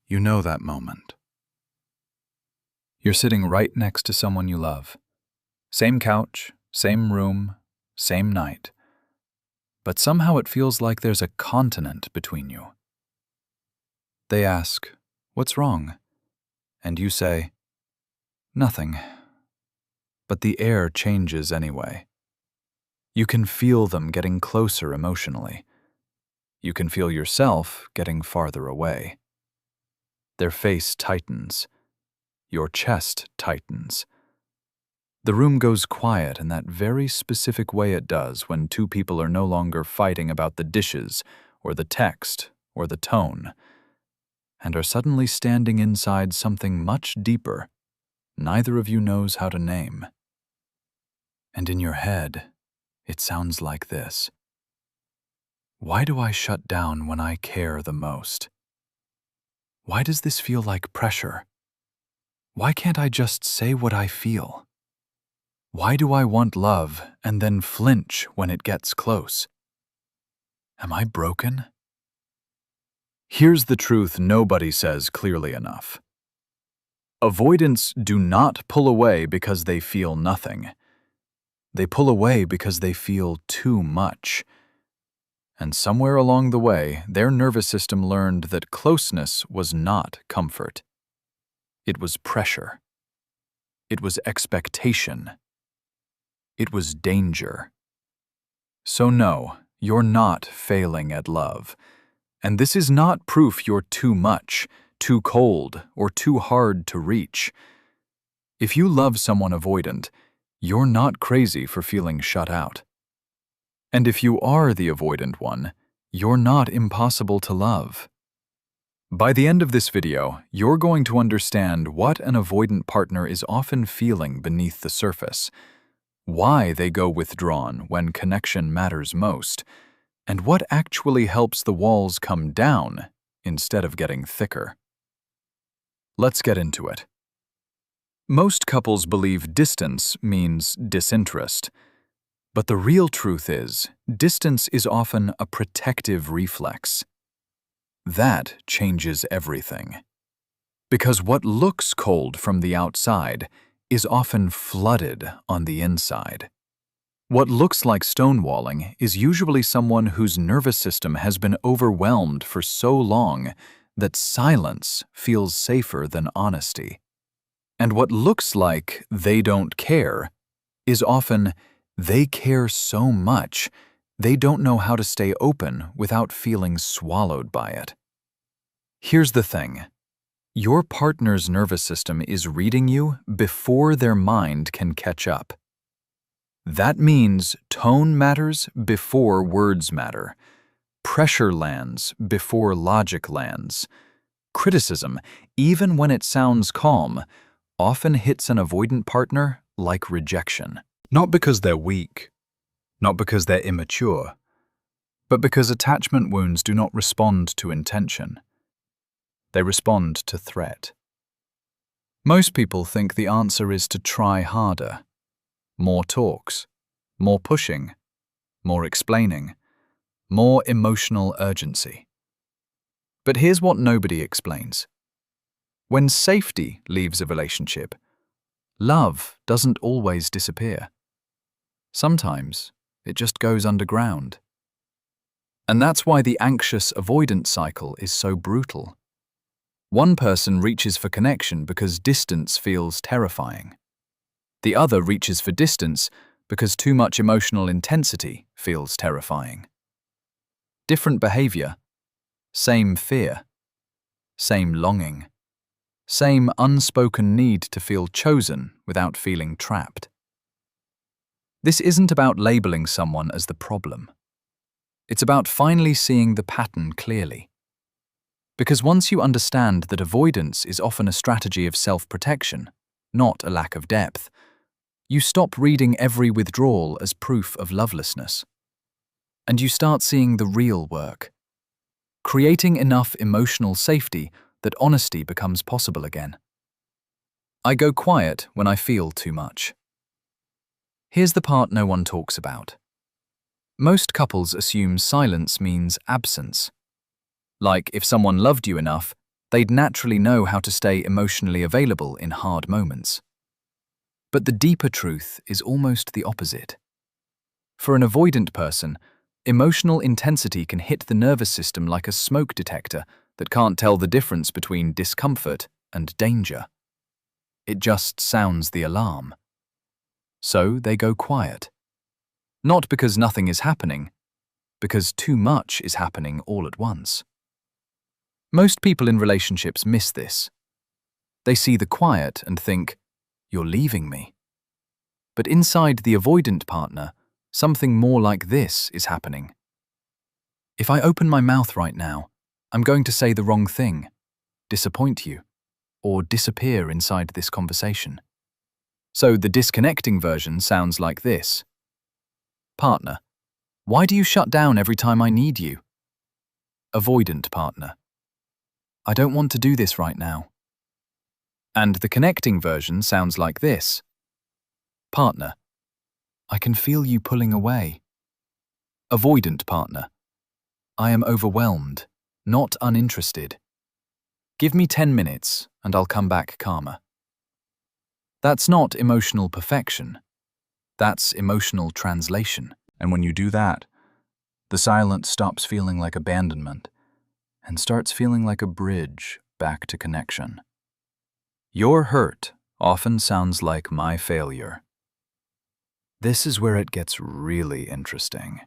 You know that moment. You're sitting right next to someone you love. Same couch, same room, same night. But somehow it feels like there's a continent between you. They ask, "What's wrong?" And you say, "Nothing." But the air changes anyway. You can feel them getting closer emotionally. You can feel yourself getting farther away. Their face tightens. Your chest tightens. The room goes quiet in that very specific way it does when two people are no longer fighting about the dishes or the text or the tone, and are suddenly standing inside something much deeper neither of you knows how to name. And in your head, it sounds like this. Why do I shut down when I care the most? Why does this feel like pressure? Why can't I just say what I feel? Why do I want love and then flinch when it gets close? Am I broken? Here's the truth nobody says clearly enough. Avoidants do not pull away because they feel nothing. They pull away because they feel too much. And somewhere along the way, their nervous system learned that closeness was not comfort. It was pressure. It was expectation. It was danger. So no, you're not failing at love. And this is not proof you're too much, too cold, or too hard to reach. If you love someone avoidant, you're not crazy for feeling shut out. And if you are the avoidant one, you're not impossible to love. By the end of this video, you're going to understand what an avoidant partner is often feeling beneath the surface, why they go withdrawn when connection matters most, and what actually helps the walls come down instead of getting thicker. Let's get into it. Most couples believe distance means disinterest. But the real truth is, distance is often a protective reflex. That changes everything. Because what looks cold from the outside is often flooded on the inside. What looks like stonewalling is usually someone whose nervous system has been overwhelmed for so long that silence feels safer than honesty. And what looks like they don't care is often they care so much, they don't know how to stay open without feeling swallowed by it. Here's the thing. Your partner's nervous system is reading you before their mind can catch up. That means tone matters before words matter. Pressure lands before logic lands. Criticism, even when it sounds calm, often hits an avoidant partner like rejection. Not because they're weak, not because they're immature, but because attachment wounds do not respond to intention. They respond to threat. Most people think the answer is to try harder. More talks, more pushing, more explaining, more emotional urgency. But here's what nobody explains. When safety leaves a relationship, love doesn't always disappear. Sometimes it just goes underground. And that's why the anxious avoidance cycle is so brutal. One person reaches for connection because distance feels terrifying. The other reaches for distance because too much emotional intensity feels terrifying. Different behavior, same fear, same longing, same unspoken need to feel chosen without feeling trapped. This isn't about labeling someone as the problem. It's about finally seeing the pattern clearly. Because once you understand that avoidance is often a strategy of self-protection, not a lack of depth, you stop reading every withdrawal as proof of lovelessness. And you start seeing the real work. Creating enough emotional safety that honesty becomes possible again. I go quiet when I feel too much. Here's the part no one talks about. Most couples assume silence means absence. Like if someone loved you enough, They'd naturally know how to stay emotionally available in hard moments. But the deeper truth is almost the opposite. For an avoidant person, emotional intensity can hit the nervous system like a smoke detector that can't tell the difference between discomfort and danger. It just sounds the alarm. So they go quiet. Not because nothing is happening, because too much is happening all at once. Most people in relationships miss this. They see the quiet and think, "You're leaving me." But inside the avoidant partner, something more like this is happening. If I open my mouth right now, I'm going to say the wrong thing, disappoint you, or disappear inside this conversation. So the disconnecting version sounds like this. Partner, why do you shut down every time I need you? Avoidant partner, I don't want to do this right now. And the connecting version sounds like this. Partner, I can feel you pulling away. Avoidant partner, I am overwhelmed, not uninterested. Give me 10 minutes and I'll come back calmer. That's not emotional perfection. That's emotional translation. And when you do that, the silence stops feeling like abandonment and starts feeling like a bridge back to connection. Your hurt often sounds like my failure. This is where it gets really interesting.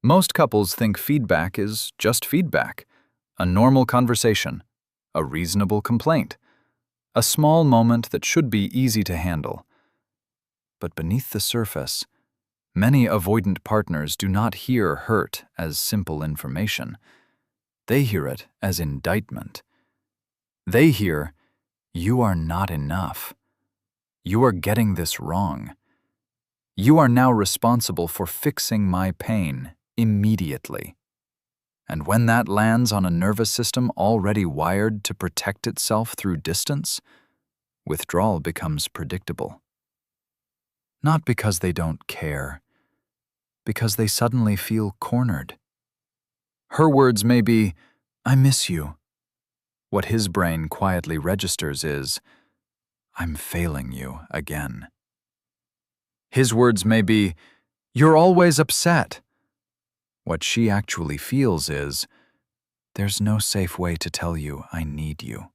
Most couples think feedback is just feedback, a normal conversation, a reasonable complaint, a small moment that should be easy to handle. But beneath the surface, many avoidant partners do not hear hurt as simple information. They hear it as indictment. They hear, "You are not enough. You are getting this wrong. You are now responsible for fixing my pain immediately." And when that lands on a nervous system already wired to protect itself through distance, withdrawal becomes predictable. Not because they don't care, because they suddenly feel cornered. Her words may be, "I miss you." What his brain quietly registers is, "I'm failing you again." His words may be, "You're always upset." What she actually feels is, "There's no safe way to tell you I need you."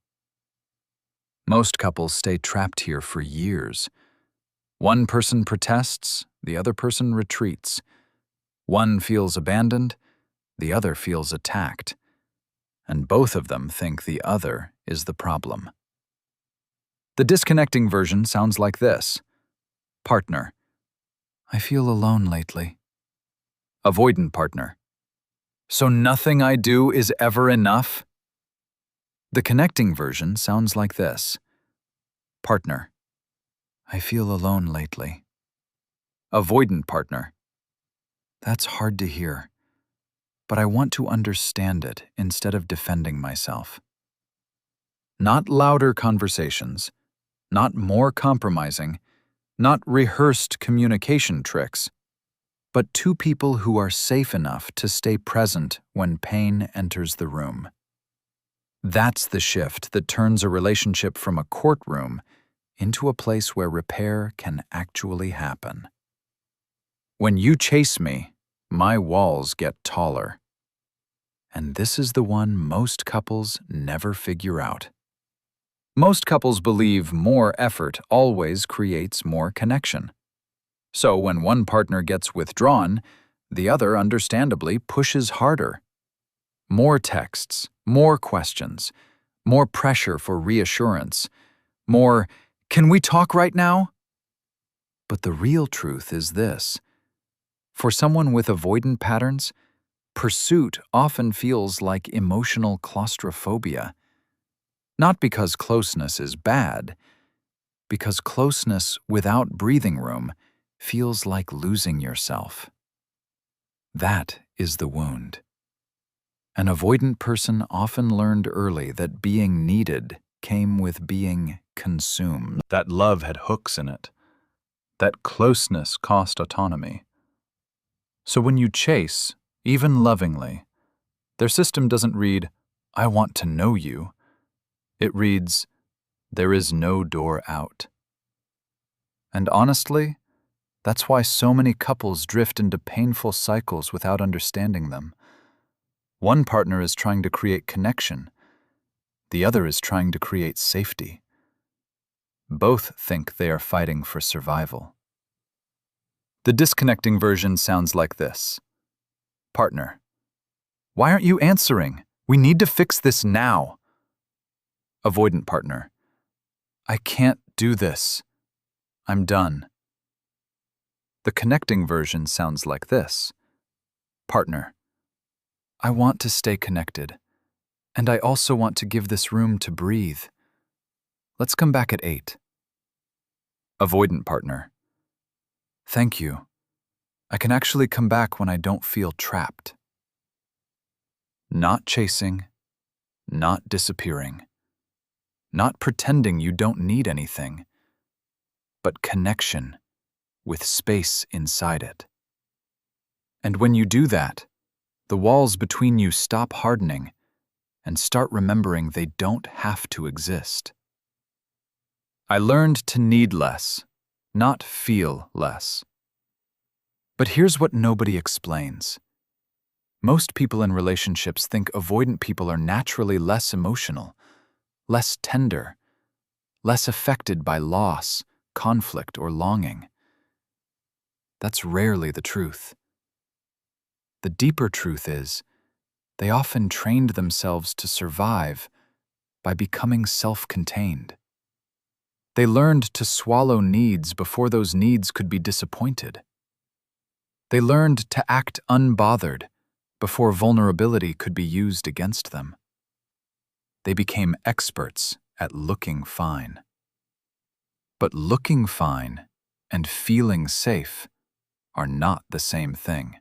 Most couples stay trapped here for years. One person protests, the other person retreats. One feels abandoned, the other feels attacked. And both of them think the other is the problem. The disconnecting version sounds like this. Partner, I feel alone lately. Avoidant partner, so nothing I do is ever enough? The connecting version sounds like this. Partner, I feel alone lately. Avoidant partner, that's hard to hear, but I want to understand it instead of defending myself. Not louder conversations, not more compromising, not rehearsed communication tricks, but two people who are safe enough to stay present when pain enters the room. That's the shift that turns a relationship from a courtroom into a place where repair can actually happen. When you chase me, my walls get taller. And this is the one most couples never figure out. Most couples believe more effort always creates more connection. So when one partner gets withdrawn, the other understandably pushes harder. More texts, more questions, more pressure for reassurance, more, "Can we talk right now?" But the real truth is this. For someone with avoidant patterns, pursuit often feels like emotional claustrophobia. Not because closeness is bad, because closeness without breathing room feels like losing yourself. That is the wound. An avoidant person often learned early that being needed came with being consumed. That love had hooks in it. That closeness cost autonomy. So when you chase, even lovingly, their system doesn't read, "I want to know you." It reads, "There is no door out." And honestly, that's why so many couples drift into painful cycles without understanding them. One partner is trying to create connection. The other is trying to create safety. Both think they are fighting for survival. The disconnecting version sounds like this. Partner: "Why aren't you answering? We need to fix this now." Avoidant partner: "I can't do this. I'm done." The connecting version sounds like this. Partner: "I want to stay connected, and I also want to give this room to breathe. Let's come back at 8. Avoidant partner: "Thank you. I can actually come back when I don't feel trapped." Not chasing, not disappearing, not pretending you don't need anything, but connection with space inside it. And when you do that, the walls between you stop hardening and start remembering they don't have to exist. I learned to need less, not feel less. But here's what nobody explains. Most people in relationships think avoidant people are naturally less emotional, less tender, less affected by loss, conflict, or longing. That's rarely the truth. The deeper truth is, they often trained themselves to survive by becoming self-contained. They learned to swallow needs before those needs could be disappointed. They learned to act unbothered before vulnerability could be used against them. They became experts at looking fine. But looking fine and feeling safe are not the same thing.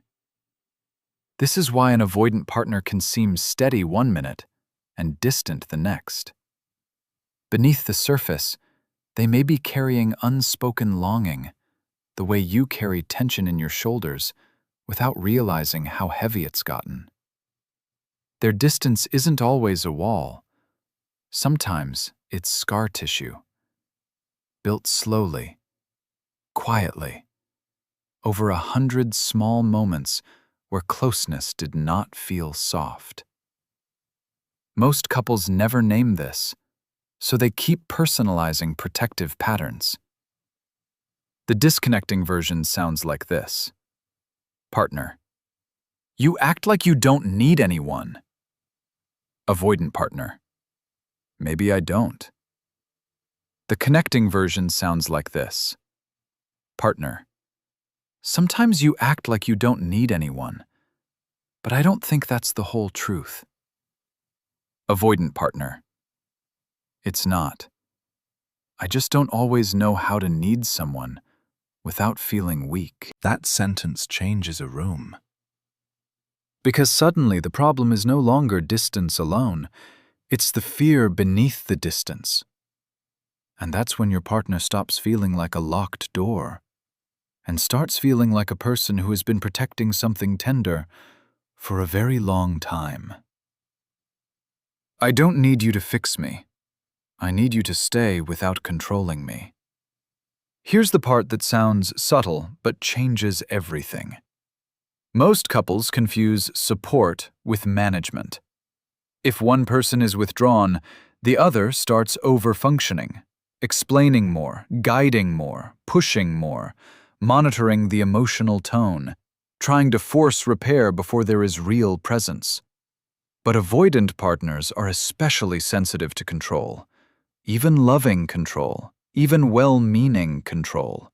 This is why an avoidant partner can seem steady one minute and distant the next. Beneath the surface, they may be carrying unspoken longing, the way you carry tension in your shoulders without realizing how heavy it's gotten. Their distance isn't always a wall. Sometimes it's scar tissue, built slowly, quietly, over 100 small moments where closeness did not feel soft. Most couples never name this, so they keep personalizing protective patterns. The disconnecting version sounds like this. Partner: "You act like you don't need anyone." Avoidant partner: "Maybe I don't." The connecting version sounds like this. Partner: "Sometimes you act like you don't need anyone, but I don't think that's the whole truth." Avoidant partner: "It's not. I just don't always know how to need someone without feeling weak." That sentence changes a room. Because suddenly the problem is no longer distance alone, it's the fear beneath the distance. And that's when your partner stops feeling like a locked door and starts feeling like a person who has been protecting something tender for a very long time. I don't need you to fix me. I need you to stay without controlling me. Here's the part that sounds subtle but changes everything. Most couples confuse support with management. If one person is withdrawn, the other starts over-functioning, explaining more, guiding more, pushing more, monitoring the emotional tone, trying to force repair before there is real presence. But avoidant partners are especially sensitive to control, even loving control, even well-meaning control.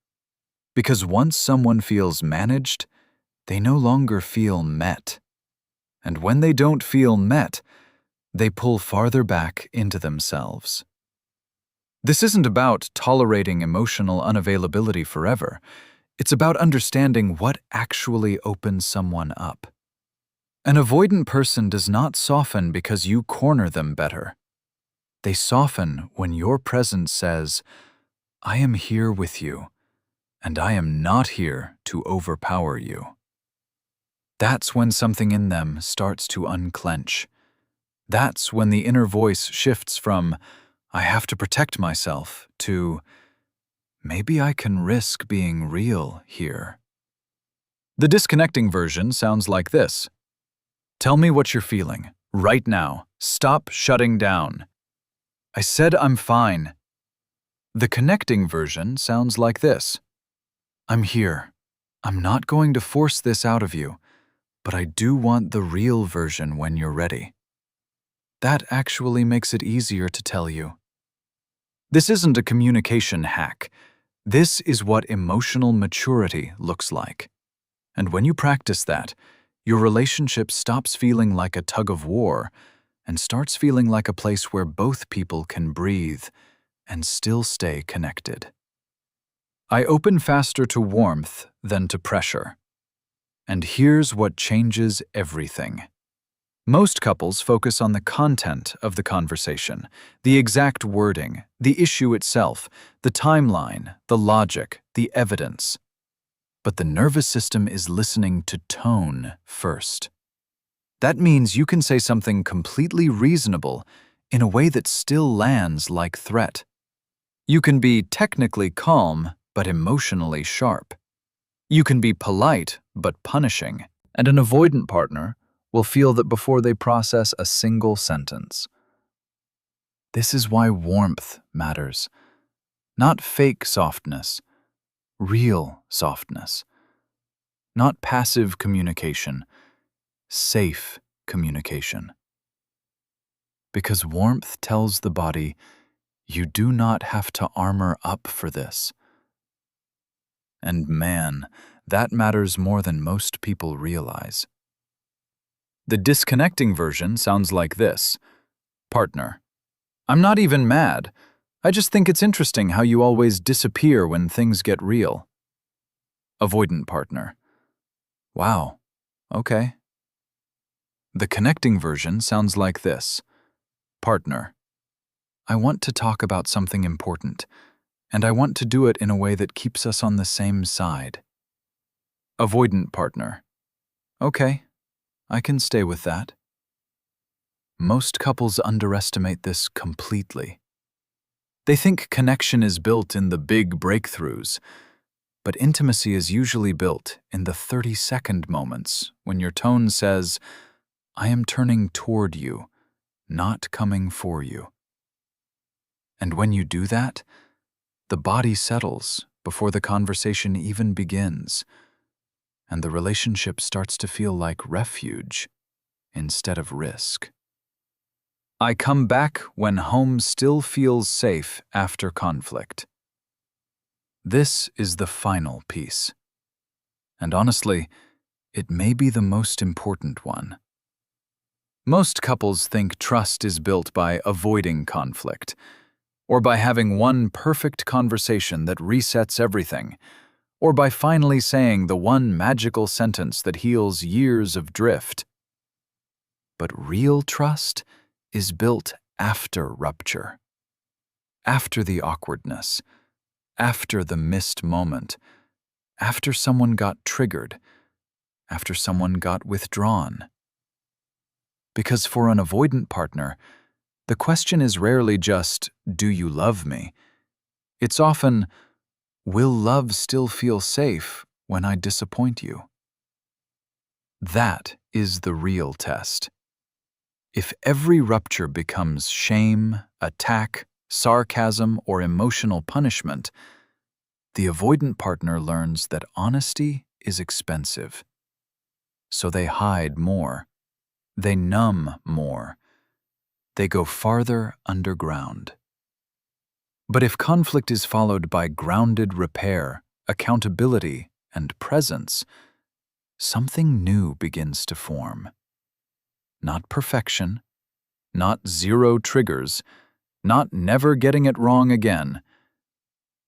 Because once someone feels managed, they no longer feel met. And when they don't feel met, they pull farther back into themselves. This isn't about tolerating emotional unavailability forever. It's about understanding what actually opens someone up. An avoidant person does not soften because you corner them better. They soften when your presence says, "I am here with you, and I am not here to overpower you." That's when something in them starts to unclench. That's when the inner voice shifts from, I have to protect myself, to, maybe I can risk being real here. The disconnecting version sounds like this. Tell me what you're feeling, right now. Stop shutting down. I said I'm fine. The connecting version sounds like this. I'm here. I'm not going to force this out of you, but I do want the real version when you're ready. That actually makes it easier to tell you. This isn't a communication hack. This is what emotional maturity looks like. And when you practice that, your relationship stops feeling like a tug of war and starts feeling like a place where both people can breathe and still stay connected. I open faster to warmth than to pressure. And here's what changes everything. Most couples focus on the content of the conversation, the exact wording, the issue itself, the timeline, the logic, the evidence. But the nervous system is listening to tone first. That means you can say something completely reasonable in a way that still lands like threat. You can be technically calm but emotionally sharp. You can be polite but punishing, and an avoidant partner will feel that before they process a single sentence. This is why warmth matters. Not fake softness, real softness. Not passive communication, safe communication. Because warmth tells the body, you do not have to armor up for this. And man, that matters more than most people realize. The disconnecting version sounds like this. Partner, I'm not even mad. I just think it's interesting how you always disappear when things get real. Avoidant partner, wow, okay. The connecting version sounds like this. Partner, I want to talk about something important, and I want to do it in a way that keeps us on the same side. Avoidant partner, okay. I can stay with that. Most couples underestimate this completely. They think connection is built in the big breakthroughs, but intimacy is usually built in the 30-second moments when your tone says, I am turning toward you, not coming for you. And when you do that, the body settles before the conversation even begins, and the relationship starts to feel like refuge instead of risk. I come back when home still feels safe after conflict. This is the final piece. And honestly, it may be the most important one. Most couples think trust is built by avoiding conflict, or by having one perfect conversation that resets everything, or by finally saying the one magical sentence that heals years of drift. But real trust is built after rupture, after the awkwardness, after the missed moment, after someone got triggered, after someone got withdrawn. Because for an avoidant partner, the question is rarely just, do you love me? It's often, will love still feel safe when I disappoint you? That is the real test. If every rupture becomes shame, attack, sarcasm, or emotional punishment, the avoidant partner learns that honesty is expensive. So they hide more. They numb more. They go farther underground. But if conflict is followed by grounded repair, accountability, and presence, something new begins to form. Not perfection, not zero triggers, not never getting it wrong again,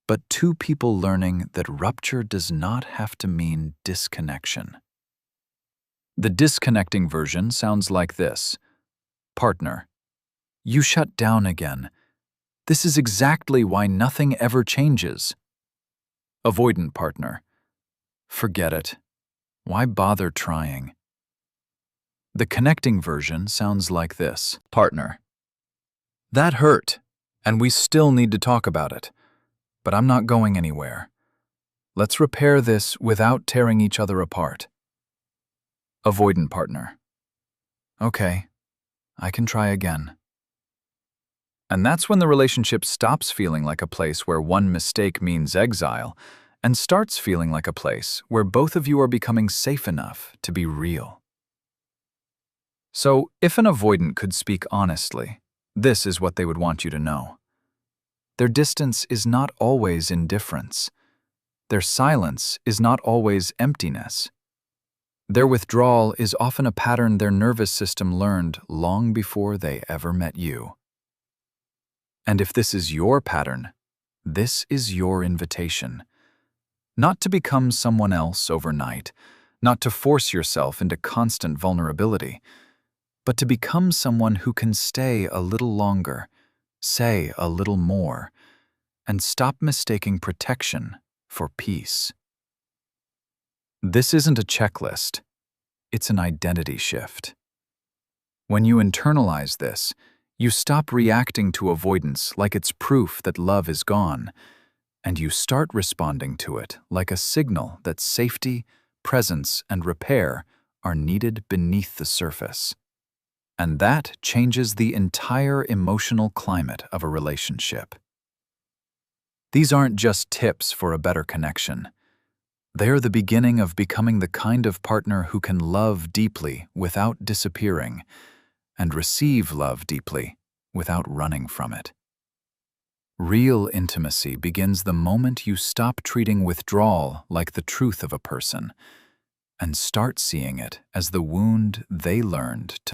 but two people learning that rupture does not have to mean disconnection. The disconnecting version sounds like this. Partner, you shut down again. This is exactly why nothing ever changes. Avoidant partner, forget it. Why bother trying? The connecting version sounds like this. Partner: that hurt, and we still need to talk about it. But I'm not going anywhere. Let's repair this without tearing each other apart. Avoidant partner: okay, I can try again. And that's when the relationship stops feeling like a place where one mistake means exile and starts feeling like a place where both of you are becoming safe enough to be real. So, if an avoidant could speak honestly, this is what they would want you to know. Their distance is not always indifference. Their silence is not always emptiness. Their withdrawal is often a pattern their nervous system learned long before they ever met you. And if this is your pattern, this is your invitation. Not to become someone else overnight, not to force yourself into constant vulnerability, but to become someone who can stay a little longer, say a little more, and stop mistaking protection for peace. This isn't a checklist, it's an identity shift. When you internalize this, you stop reacting to avoidance like it's proof that love is gone, and you start responding to it like a signal that safety, presence, and repair are needed beneath the surface. And that changes the entire emotional climate of a relationship. These aren't just tips for a better connection. They're the beginning of becoming the kind of partner who can love deeply without disappearing, and receive love deeply without running from it. Real intimacy begins the moment you stop treating withdrawal like the truth of a person and start seeing it as the wound they learned to